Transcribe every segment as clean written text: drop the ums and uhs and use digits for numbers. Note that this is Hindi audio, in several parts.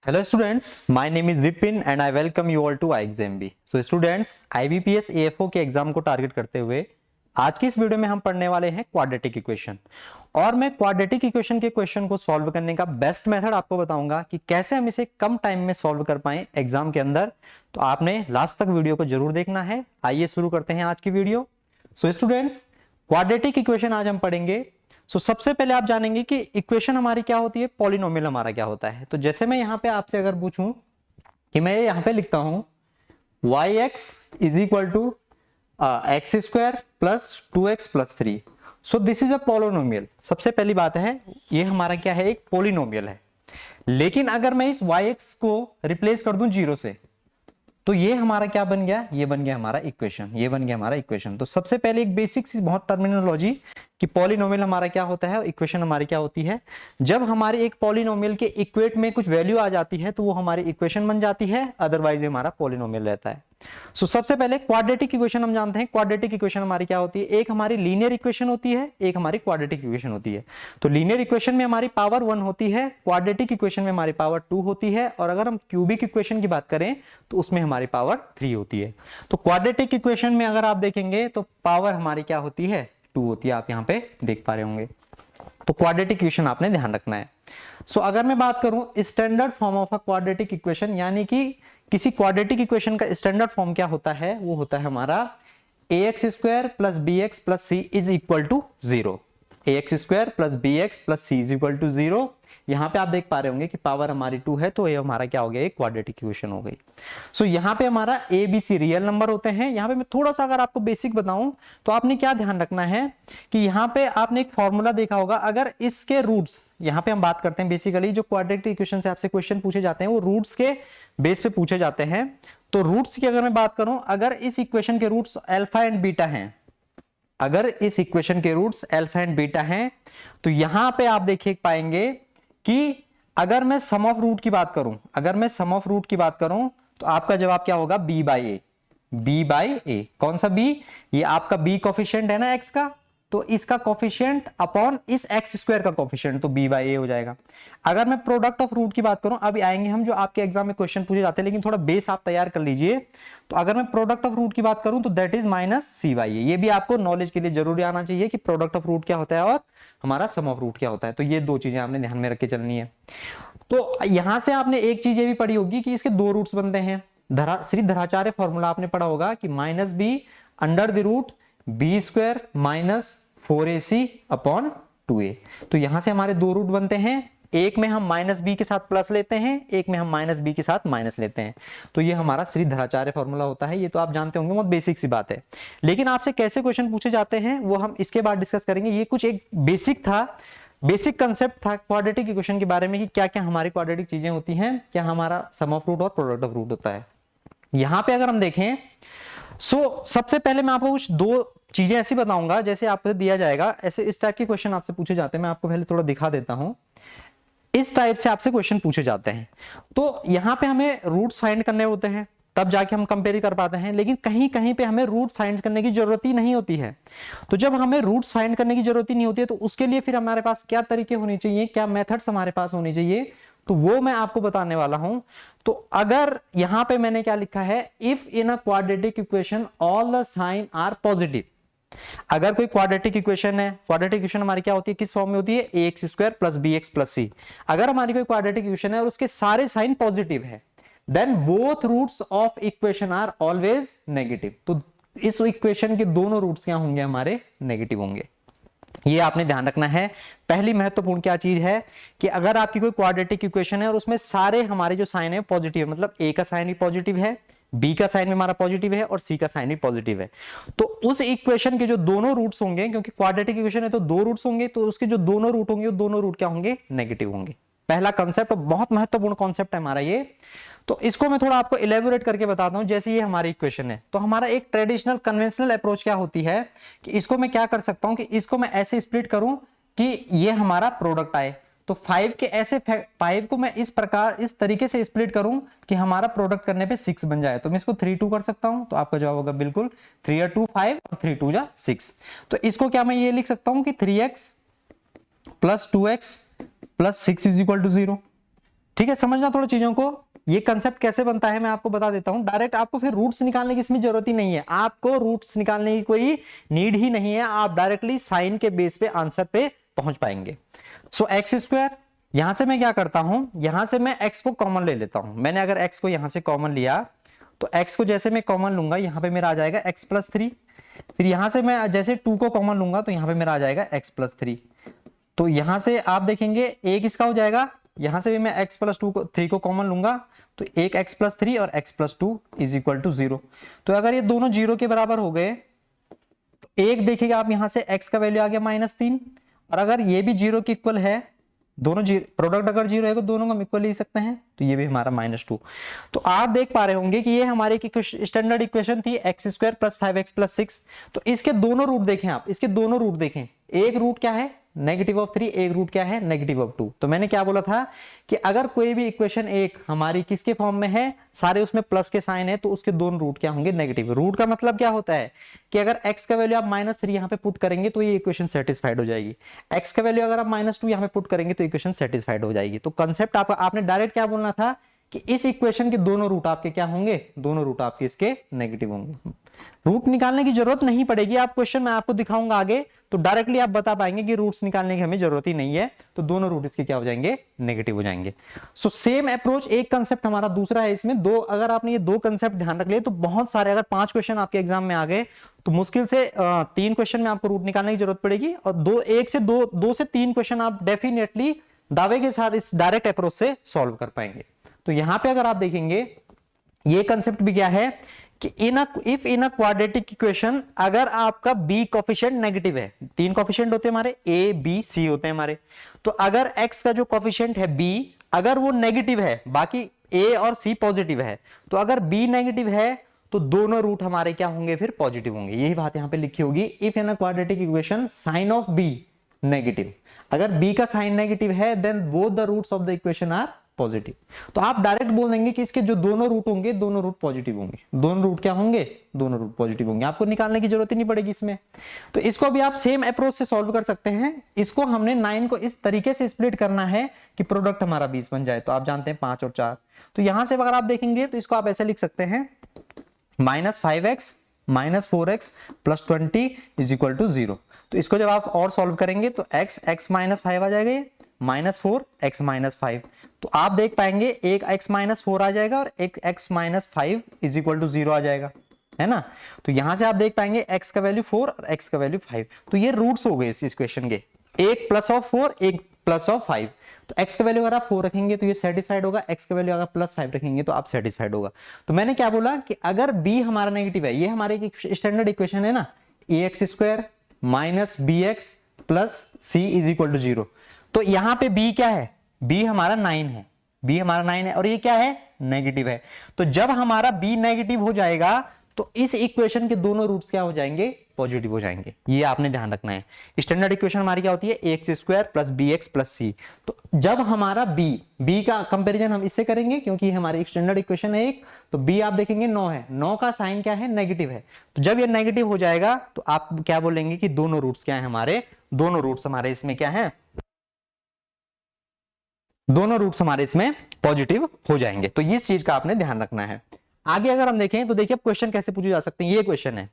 Hello students, my name is Vipin and I welcome you all to iExamB. So students, IBPS AFO के एग्जाम को टारगेट करते हुए आज की इस वीडियो में हम पढ़ने वाले हैं क्वाड्रेटिक इक्वेशन। और मैं क्वाड्रेटिक इक्वेशन के क्वेश्चन को सॉल्व करने का बेस्ट मेथड आपको बताऊंगा कि कैसे हम इसे कम टाइम में सॉल्व कर पाए एग्जाम के अंदर। तो आपने लास्ट तक वीडियो को जरूर देखना है। आइए शुरू करते हैं आज की video. So students, quadratic equation आज हम पढ़ेंगे। सबसे पहले आप जानेंगे कि इक्वेशन हमारी क्या होती है, पॉलिनोमियल हमारा क्या होता है। तो जैसे मैं यहाँ पे आपसे अगर पूछूं कि मैं यहाँ पे लिखता हूं yx is equal to x square plus 2x plus 3। So this is a polynomial. सबसे पहली बात है, ये हमारा क्या है, एक पॉलिनोमियल है। लेकिन अगर मैं इस yx को रिप्लेस कर दूं 0 से, तो ये हमारा क्या बन गया, ये बन गया हमारा इक्वेशन, ये बन गया हमारा इक्वेशन। तो सबसे पहले एक बेसिक सी बहुत टर्मिनोलॉजी कि पॉलिनोमियल हमारा क्या होता है और इक्वेशन हमारी क्या होती है। जब हमारी एक पॉलिनोमियल के इक्वेट में कुछ वैल्यू आ जाती है तो वो हमारी इक्वेशन बन जाती है, अदरवाइज हमारा पॉलिनोमियल रहता है। सबसे पहले क्वाड्रेटिक इक्वेशन हम जानते हैं। क्वाड्रेटिक इक्वेशन हमारी क्या होती है, एक हमारी लीनियर इक्वेशन होती है, एक हमारी क्वाड्रेटिक इक्वेशन होती है। तो लीनियर इक्वेशन में हमारी पावर 1 होती है, क्वाड्रेटिक इक्वेशन में हमारी पावर 2 होती है, और अगर हम क्यूबिक इक्वेशन की बात करें तो उसमें हमारी पावर 3 होती है। तो क्वाड्रेटिक इक्वेशन में अगर आप देखेंगे तो पावर हमारी क्या होती है, 2 होती है। आप यहाँ पे देख पा रहे होंगे। तो क्वाड्रेटिक इक्वेशन आपने ध्यान रखना है। अगर मैं बात करूं standard form of a quadratic equation, यानी कि किसी क्वाड्रेटिक इक्वेशन का स्टैंडर्ड फॉर्म क्या होता है, वो होता है हमारा ax square plus bx plus c is equal to 0। ax square plus bx plus c is equal to 0। यहाँ पे आप देख पा रहे होंगे कि पावर हमारी 2 है, तो ये हमारा क्या हो गया, एक क्वाड्रेटिक इक्वेशन हो गई। यहाँ पे हमारा a b c real number होते हैं। यहाँ पे मैं थोड़ा सा अगर आपको बेसिक बताऊं तो आपने क्या ध्यान रखना है कि यहाँ पे आपने एक फॉर्मूला देखा होगा, अगर इसके रूट्स, यहाँ पे हम बात करते हैं बेसिकली जो क्वाड्रेटिक इक्वेशन से आपसे क्वेश्चन पूछे जाते हैं वो रूट्स के बेस पे पूछे जाते हैं। तो रूट्स की अगर मैं बात करूं, अगर इस इक्वेशन के रूट्स अल्फा एंड बीटा हैं, अगर इस इक्वेशन के रूट्स अल्फा एंड बीटा हैं, तो यहां पे आप देखिए पाएंगे कि अगर मैं सम ऑफ रूट की बात करूं, अगर मैं सम ऑफ रूट की बात करूं तो आपका जवाब क्या होगा, b by A. b by A, कौन सा b, ये आपका b कोफिशिएंट है ना x का, तो इसका कोफिशिएंट अपॉन इस एक्स स्क्वायर का कोफिशिएंट, तो b बाई ए हो जाएगा। अगर मैं प्रोडक्ट ऑफ रूट की बात करूं, अभी आएंगे हम जो आपके एग्जाम में क्वेश्चन पूछे जाते हैं, लेकिन थोड़ा बेस आप तैयार कर लीजिए। तो अगर मैं प्रोडक्ट ऑफ रूट की बात करूं तो that is minus C by A. ये भी आपको नॉलेज के लिए जरूरी आना चाहिए कि प्रोडक्ट ऑफ रूट क्या होता है और हमारा सम ऑफ रूट क्या होता है। तो ये दो चीजें आपने ध्यान में रख के चलनी है। तो यहां से आपने एक चीज ये भी पढ़ी होगी कि इसके दो रूट्स बनते हैं। श्री धराचार्य फॉर्मूला आपने पढ़ा होगा कि minus B under the root B square minus 4ac upon 2a। तो यहां से हमारे दो रूट बनते हैं, एक में हम माइनस बी के साथ प्लस लेते हैं, एक में हम माइनस बी के साथ माइनस लेते हैं। तो ये हमारा श्री धराचार्य फॉर्मूला होता है। ये तो आप जानते होंगे, बहुत बेसिक सी बात है। लेकिन आपसे कैसे क्वेश्चन पूछे जाते हैं वो हम इसके बाद डिस्कस करेंगे। ये कुछ एक बेसिक था, बेसिक कंसेप्ट था क्वाड्रेटिक इक्वेशन के बारे में कि क्या क्या हमारी क्वाड्रेटिक चीजें होती हैं, क्या हमारा सम ऑफ रूट और प्रोडक्ट ऑफ रूट होता है। यहां पे अगर हम देखें, सबसे पहले मैं आपको कुछ दो चीजें ऐसी बताऊंगा जैसे आपको दिया जाएगा, ऐसे इस टाइप के क्वेश्चन आपसे पूछे जाते हैं। मैं आपको पहले थोड़ा दिखा देता हूं, इस टाइप से आपसे क्वेश्चन पूछे जाते हैं। तो यहां पे हमें रूट्स फाइंड करने होते हैं, तब जाके हम कंपेयर कर पाते हैं। लेकिन कहीं कहीं पे हमें रूट फाइंड करने की जरूरत ही नहीं होती है। तो जब हमें रूट्स फाइंड करने की जरूरत ही नहीं होती है, तो उसके लिए फिर हमारे पास क्या तरीके होने चाहिए, क्या मेथड्स हमारे पास होने चाहिए, तो वो मैं आपको बताने वाला हूं। तो अगर यहां पे मैंने क्या लिखा है, if in a quadratic equation all the sign are positive. अगर कोई क्वाड्रेटिक इक्वेशन है, क्वाड्रेटिक इक्वेशन हमारी क्या होती है, किस फॉर्म में होती है, ax square plus bx plus c। अगर हमारी कोई क्वाड्रेटिक इक्वेशन है और उसके सारे साइन पॉजिटिव है, then both roots of equation are always negative. तो इस इक्वेशन के दोनों रूट्स क्या होंगे, हमारे नेगेटिव होंगे। ये आपने ध्यान रखना है। पहली महत्वपूर्ण क्या चीज है कि अगर आपकी कोई क्वाड्रेटिक इक्वेशन है और उसमें सारे हमारे जो साइन है पॉजिटिव है, मतलब a का साइन भी पॉजिटिव है, b का साइन भी हमारा पॉजिटिव है और c का साइन भी पॉजिटिव है, तो उस इक्वेशन के जो दोनों रूट्स होंगे, क्योंकि क्वाड्रेटिक इक्वेशन है तो दो रूट्स होंगे, तो उसके जो दोनों रूट होंगे वो दोनों रूट क्या होंगे, नेगेटिव होंगे। पहला कंसेप्ट, बहुत महत्वपूर्ण कॉन्सेप्ट है हमारा ये। तो इसको मैं थोड़ा आपको इलेबोरेट करके बताता हूं। जैसे ये हमारी इक्वेशन है, तो हमारा एक ट्रेडिशनल कन्वेंशनल अप्रोच क्या होती है कि इसको मैं क्या कर सकता हूं कि इसको मैं ऐसे स्प्लिट करूं कि ये हमारा प्रोडक्ट आए। तो 5 के ऐसे 5 को मैं इस प्रकार, इस तरीके से स्प्लिट करूं कि हमारा प्रोडक्ट करने पे 6 बन जाए। तो मैं इसको 3 2 कर सकता हूं। तो आपका जवाब होगा बिल्कुल 3 और 2 5 और 3 2 जा 6। तो इसको क्या मैं ये लिख सकता हूं कि 3x plus 2x plus 6 is equal to 0। ठीक है, समझना थोड़ा चीजों को। ये कंसेप्ट कैसे बनता है मैं आपको बता देता हूं। डायरेक्ट आपको फिर रूट्स निकालने की इसमें जरूरत ही नहीं है, आपको रूट्स निकालने की कोई नीड ही नहीं है, आप डायरेक्टली साइन के बेस पे आंसर पे पहुंच पाएंगे। सो एक्स स्क्वायर, यहां से मैं क्या करता हूं, यहां से मैं एक्स को कॉमन ले लेता हूं। मैंने अगर एक्स को यहां से कॉमन लिया तो एक्स को जैसे मैं कॉमन लूंगा यहां पे मेरा आ जाएगा एक्स प्लस 3। फिर यहां से मैं जैसे 2 को कॉमन लूंगा तो यहां पे मेरा आ जाएगा एक्स प्लस 3। तो यहां से आप देखेंगे एक इसका हो जाएगा, यहां से भी मैं x प्लस 3 को कॉमन लूंगा तो एक x प्लस 3 और x plus 2 is equal to 0। तो अगर ये दोनों जीरो के बराबर हो गए तो एक देखिएगा आप यहां से x का वैल्यू आ गया -3, और अगर ये भी जीरो के इक्वल है, दोनों प्रोडक्ट अगर जीरो है तो दोनों को हम इक्वल ले सकते हैं, तो ये भी हमारा -2। तो आप देख पा रहे होंगे कि ये हमारी स्टैंडर्ड इक्वेशन थी x square plus 5x plus 6। तो इसके दोनों रूट देखें आप, इसके दोनों रूट देखें, एक रूट क्या है -3, एक रूट क्या है -2। तो मैंने क्या बोला था कि अगर कोई भी इक्वेशन एक हमारी किसके फॉर्म में है, सारे उसमें प्लस के साइन है, तो उसके दोनों रूट क्या होंगे नेगेटिव। रूट का मतलब क्या होता है कि अगर x का वैल्यू आप -3 यहां पे पुट करेंगे तो ये इक्वेशन सेटिस्फाइड हो जाएगी, x का वैल्यू अगर आप -2 यहां पे पुट करेंगे तो इक्वेशन सेटिस्फाइड हो जाएगी। तो कंसेप्ट आपने डायरेक्ट क्या बोलना था कि इस इक्वेशन के दोनों रूट आपके क्या होंगे, दोनों रूट आपके इसके नेगेटिव होंगे। रूट निकालने की जरूरत नहीं पड़ेगी, आप क्वेश्चन मैं आपको दिखाऊंगा आगे तो डायरेक्टली आप बता पाएंगे कि रूट्स निकालने की हमें जरूरत ही नहीं है, तो दोनों रूट इसके क्या हो जाएंगे, नेगेटिव हो जाएंगे। सो सेम अप्रोच, एक कंसेप्ट हमारा दूसरा है इसमें दो, अगर आपने ये दो कंसेप्ट ध्यान रख लिए तो बहुत सारे, अगर 5 क्वेश्चन आपके एग्जाम में आ गए तो मुश्किल से 3 क्वेश्चन में आपको रूट निकालने की जरूरत पड़ेगी, और दो से तीन क्वेश्चन आप डेफिनेटली दावे के साथ इस डायरेक्ट अप्रोच से सॉल्व कर पाएंगे। तो यहां पे अगर आप देखेंगे ये कंसेप्ट भी क्या है कि if in a quadratic equation अगर आपका b कोफिशिएंट नेगेटिव है, 3 कोफिशिएंट होते हैं हमारे a b c होते हैं हमारे, तो अगर x का जो कोफिशिएंट है b अगर वो नेगेटिव है, बाकी a और c पॉजिटिव है, तो अगर b नेगेटिव है तो दोनों रूट हमारे क्या होंगे, फिर पॉजिटिव होंगे। यही बात यहां पे लिखी होगी, if in a quadratic equation sign of b negative, अगर b का साइन नेगेटिव है then both the roots of the equation are positive. तो आप डायरेक्ट बोल देंगे कि इसके जो दोनों रूट होंगे दोनों रूट पॉजिटिव होंगे, दोनों रूट क्या होंगे, दोनों रूट पॉजिटिव होंगे, आपको निकालने की जरूरत ही नहीं पड़ेगी इसमें। तो इसको भी आप सेम अप्रोच से सॉल्व कर सकते हैं। इसको हमने 9 को इस तरीके से स्प्लिट करना है कि प्रोडक्ट हमारा 20 बन जाए। तो आप जानते हैं 5 और 4, तो यहां से अगर आप देखेंगे तो इसको आप ऐसे लिख सकते हैं -5x -4x plus 20 is equal to 0। तो इसको जब आप और सॉल्व करेंगे तो x -5 आ जाएगा, -4 x -5। तो आप देख पाएंगे एक x -4 आ जाएगा और एक x -5 इज इक्वल टू 0 आ जाएगा, है ना। तो यहां से आप देख पाएंगे x का वैल्यू 4 और x का वैल्यू 5। तो ये रूट्स हो गए इस इक्वेशन के, एक प्लस ऑफ 4 एक प्लस ऑफ 5। तो x का वैल्यू अगर आप 4 रखेंगे तो ये सेटिस्फाइड होगा, x का वैल्यू अगर +5 रखेंगे तो आप सेटिस्फाइड होगा। तो मैंने क्या बोला कि अगर b हमारा नेगेटिव है, ये हमारे स्टैंडर्ड इक्वेशन है ना, ax² - bx plus c is equal to 0। तो यहां पे b क्या है, b हमारा 9 है, b हमारा 9 है और ये क्या है, नेगेटिव है। तो जब हमारा b नेगेटिव हो जाएगा तो इस इक्वेशन के दोनों रूट्स क्या हो जाएंगे, पॉजिटिव हो जाएंगे। ये आपने ध्यान रखना है। स्टैंडर्ड इक्वेशन हमारी क्या होती है, ax² plus bx plus c। तो जब हमारा b का कंपैरिजन हम इससे करेंगे क्योंकि हमारी स्टैंडर्ड इक्वेशन है एक, तो b आप देखेंगे 9 है, 9 का साइन क्या है, नेगेटिव है। तो जब ये नेगेटिव हो जाएगा तो आप क्या बोलेंगे कि दोनों रूट्स क्या है हमारे, दोनों रूट्स हमारे इसमें क्या है, दोनों रूट्स हमारे इसमें पॉजिटिव हो जाएंगे। तो इस चीज का आपने ध्यान रखना है। आगे अगर हम देखें तो देखिए अब क्वेश्चन कैसे पूछे जा सकते हैं। ये क्वेश्चन है,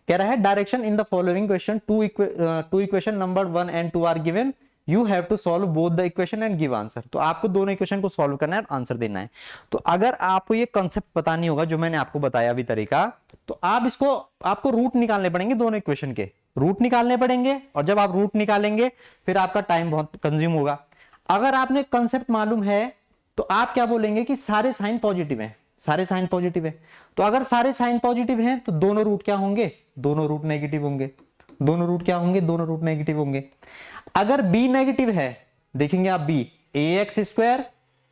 कह रहा है direction in the following question, two equation number 1 and 2 are given, you have to solve both the equation and give answer. तो आपको दोनों इक्वेशन को सॉल्व करना है और आंसर देना है। तो अगर आपको ये कंसेप्ट पता नहीं होगा जो मैंने आपको बताया अभी तरीका, तो आप इसको, आपको रूट निकालने पड़ेंगे, दोनों इक्वेशन के रूट निकालने पड़ेंगे, और जब आप रूट निकालेंगे फिर आपका टाइम बहुत कंज्यूम होगा। अगर आपने कंसेप्ट मालूम है तो आप क्या बोलेंगे कि सारे साइन पॉजिटिव हैं, सारे साइन पॉजिटिव है। तो अगर सारे साइन पॉजिटिव हैं तो दोनों रूट क्या होंगे, दोनों रूट नेगेटिव होंगे, दोनों रूट क्या होंगे, दोनों रूट नेगेटिव होंगे। अगर b नेगेटिव है, देखेंगे आप b ax²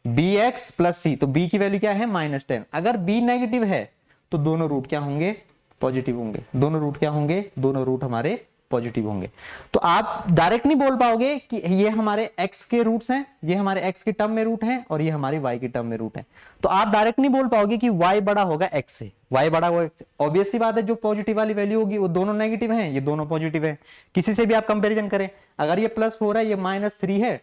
bx plus c, तो b की वैल्यू क्या है, -10। अगर b नेगेटिव है तो दोनों रूट क्या होंगे, पॉजिटिव होंगे, दोनों रूट क्या होंगे, दोनों रूट हमारे पॉजिटिव होंगे। तो आप डायरेक्ट नहीं बोल पाओगे कि ये हमारे x के रूट्स हैं, ये हमारे x के टर्म में रूट हैं और ये हमारे y के टर्म में रूट हैं। तो आप डायरेक्ट नहीं बोल पाओगे कि y बड़ा होगा x से, y बड़ा होगा x। ऑब्वियस सी बात है, जो पॉजिटिव वाली वैल्यू होगी वो दोनों नेगेटिव हैं, ये दोनों पॉजिटिव हैं। किसी से भी आप कंपेरिजन करें, अगर ये +4 है, ये -3 है,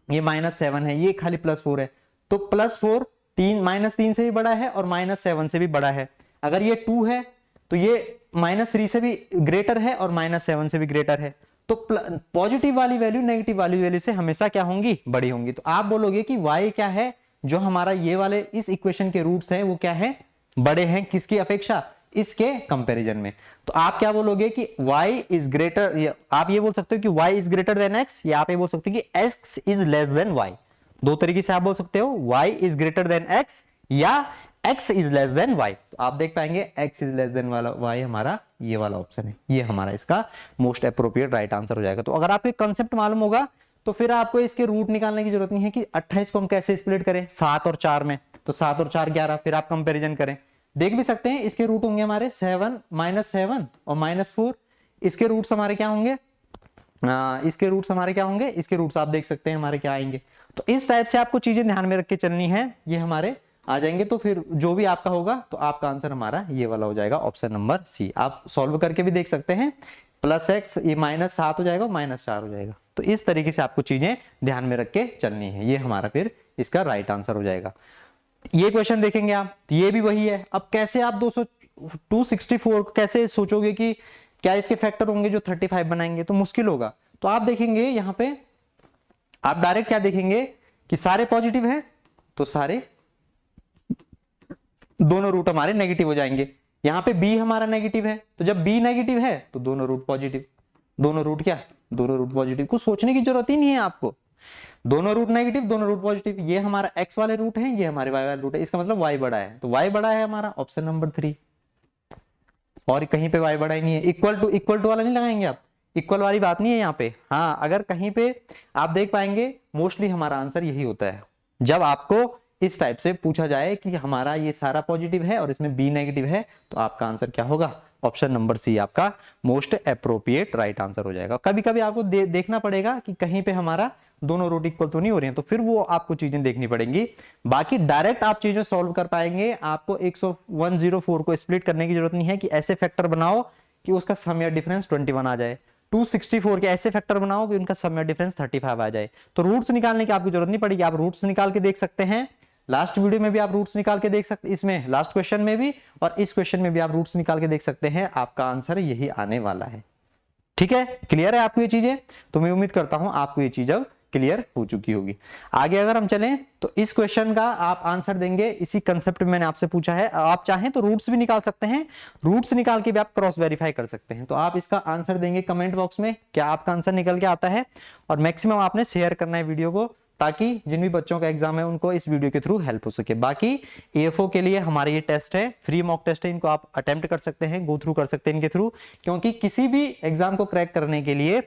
ये -7 है, ये खाली +4 है, तो +4 -3 से भी बड़ा है और -7 से भी बड़ा है। अगर ये 2 है तो ये -3 से भी ग्रेटर है और -7 से भी ग्रेटर है। तो पॉजिटिव वाली वैल्यू नेगेटिव वाली वैल्यू से हमेशा क्या होंगी, बड़ी होंगी। तो आप बोलोगे कि y क्या है, जो हमारा ये वाले इस इक्वेशन के रूट्स हैं वो क्या है, बड़े हैं किसकी अपेक्षा, इसके कंपैरिजन में। तो आप क्या बोलोगे कि y इज ग्रेटर, आप ये बोल सकते हो कि y is greater than x, या आप ये बोल सकते हो कि x is less than y। दो तरीके से आप बोल सकते हो, y is greater than x या x is less than y। तो आप देख पाएंगे x इज लेस देन वाला y हमारा ये वाला ऑप्शन है, ये हमारा इसका मोस्ट अप्रोप्रिएट राइट आंसर हो जाएगा। तो अगर आपको कंसेप्ट मालूम होगा तो फिर आपको इसके रूट निकालने की जरूरत नहीं है कि 28 को हम कैसे स्प्लिट करें 7 और 4 में। तो 7 और 4 11, फिर आप कंपैरिजन करें, देख भी सकते हैं इसके रूट होंगे हमारे 7 -7 और -4। इसके रूट्स हमारे क्या होंगे, इसके रूट्स हमारे क्या होंगे, इसके रूट्स आप देख सकते हैं हमारे क्या आएंगे। तो इस टाइप से आपको चीजें ध्यान में रख के चलनी है, ये हमारे आ जाएंगे। तो फिर जो भी आपका होगा तो आपका आंसर हमारा ये वाला हो जाएगा, ऑप्शन नंबर सी। आप सॉल्व करके भी देख सकते हैं, +x ये -7 हो जाएगा, -4 हो जाएगा। तो इस तरीके से आपको चीजें ध्यान में रख के चलनी है, ये हमारा फिर इसका राइट आंसर हो जाएगा। ये क्वेश्चन देखेंगे आप, तो ये भी वही है। अब कैसे आप 264 कैसे सोचोगे कि क्या इसके फैक्टर होंगे जो 35 बनाएंगे, तो मुश्किल होगा। तो आप देखेंगे यहाँ पे आप डायरेक्ट क्या देखेंगे कि सारे पॉजिटिव हैं, तो सारे दोनों रूट हमारे नेगेटिव हो जाएंगे। यहाँ पे b हमारा नेगेटिव है, तो जब b नेगेटिव है तो दोनों रूट पॉजिटिव, दोनों रूट क्या, दोनों रूट पॉजिटिव। कुछ सोचने की जरूरत ही नहीं है आपको, दोनों रूट नेगेटिव दोनों रूट पॉजिटिव। ये हमारा x वाले रूट है, ये हमारे y वाले रूट है, इसका मतलब y बड़ा है, तो y बड़ा है हमारा ऑप्शन नंबर 3। और कहीं पे y बड़ा ही नहीं है। इक्वल टू वाला नहीं लगाएंगे आप, इक्वल वाली बात नहीं है यहाँ पे। हाँ, अगर कहीं पे आप देख पाएंगे मोस्टली हमारा आंसर यही होता है, जब आपको इस टाइप से पूछा जाए कि हमारा ये सारा पॉजिटिव है और इसमें बी नेगेटिव है, तो आपका आंसर क्या होगा, ऑप्शन नंबर सी आपका मोस्ट अप्रोप्रिएट राइट आंसर हो जाएगा। कभी कभी आपको देखना पड़ेगा कि कहीं पे हमारा दोनों रूट इक्वल तो नहीं हो रहे हैं, तो फिर वो आपको चीजें देखनी पड़ेंगी। बाकी डायरेक्ट आप चीजें सॉल्व कर पाएंगे। आपको 104 को स्प्लिट करने की जरूरत नहीं है कि ऐसे फैक्टर बनाओ कि उसका सम या डिफरेंस 21 आ जाए। 264 के ऐसे फैक्टर बनाओ कि उनका सम या डिफरेंस 35 आ जाए। तो रूट्स निकालने की आपको जरूरत नहीं पड़ेगी, आप रूट्स निकाल के देख सकते हैं। लास्ट वीडियो में भी आप रूट्स निकाल के देख सकते, इसमें लास्ट क्वेश्चन में भी और इस क्वेश्चन में भी आप रूट्स निकाल के देख सकते हैं। आपका आंसर यही आने वाला है। ठीक है, क्लियर है आपको ये चीजें? तो मैं उम्मीद करता हूं आपको ये चीज अब क्लियर हो चुकी होगी। आगे अगर हम चलें तो इस क्वेश्चन का आप आंसर देंगे इसी कंसेप्ट में मैंने आपसे पूछा है। आप चाहें तो रूट्स भी निकाल सकते हैं, रूट्स निकाल के भी आप क्रॉस वेरीफाई कर सकते हैं। तो आप इसका आंसर देंगे कमेंट बॉक्स में, क्या आपका आंसर निकल के आता है। और मैक्सिमम आपने शेयर करना है वीडियो को, ताकि जिन भी बच्चों का एग्जाम है उनको इस वीडियो के थ्रू हेल्प हो सके। बाकी AFO के लिए हमारे ये टेस्ट है, फ्री मॉक टेस्ट है, इनको आप अटेम्प्ट कर सकते हैं, गो थ्रू कर सकते हैं इनके थ्रू। क्योंकि किसी भी एग्जाम को क्रैक करने के लिए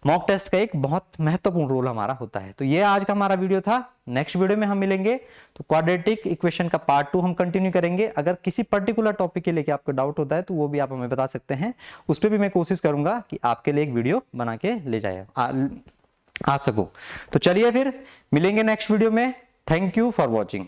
मॉक टेस्ट का एक बहुत महत्वपूर्ण रोल हमारा होता है। तो ये आज का हमारा वीडियो था। नेक्स्ट वीडियो में हम मिलेंगे तो क्वाड्रेटिक इक्वेशन का पार्ट 2 हम कंटिन्यू करेंगे। अगर किसी पर्टिकुलर टॉपिक के लेके आपको डाउट होता है तो वो भी आप हमें बता सकते हैं, उस पर भी मैं कोशिश करूंगा कि आपके लिए एक वीडियो बना के ले जाए आ सको। तो चलिए फिर मिलेंगे नेक्स्ट वीडियो में। Thank you for watching.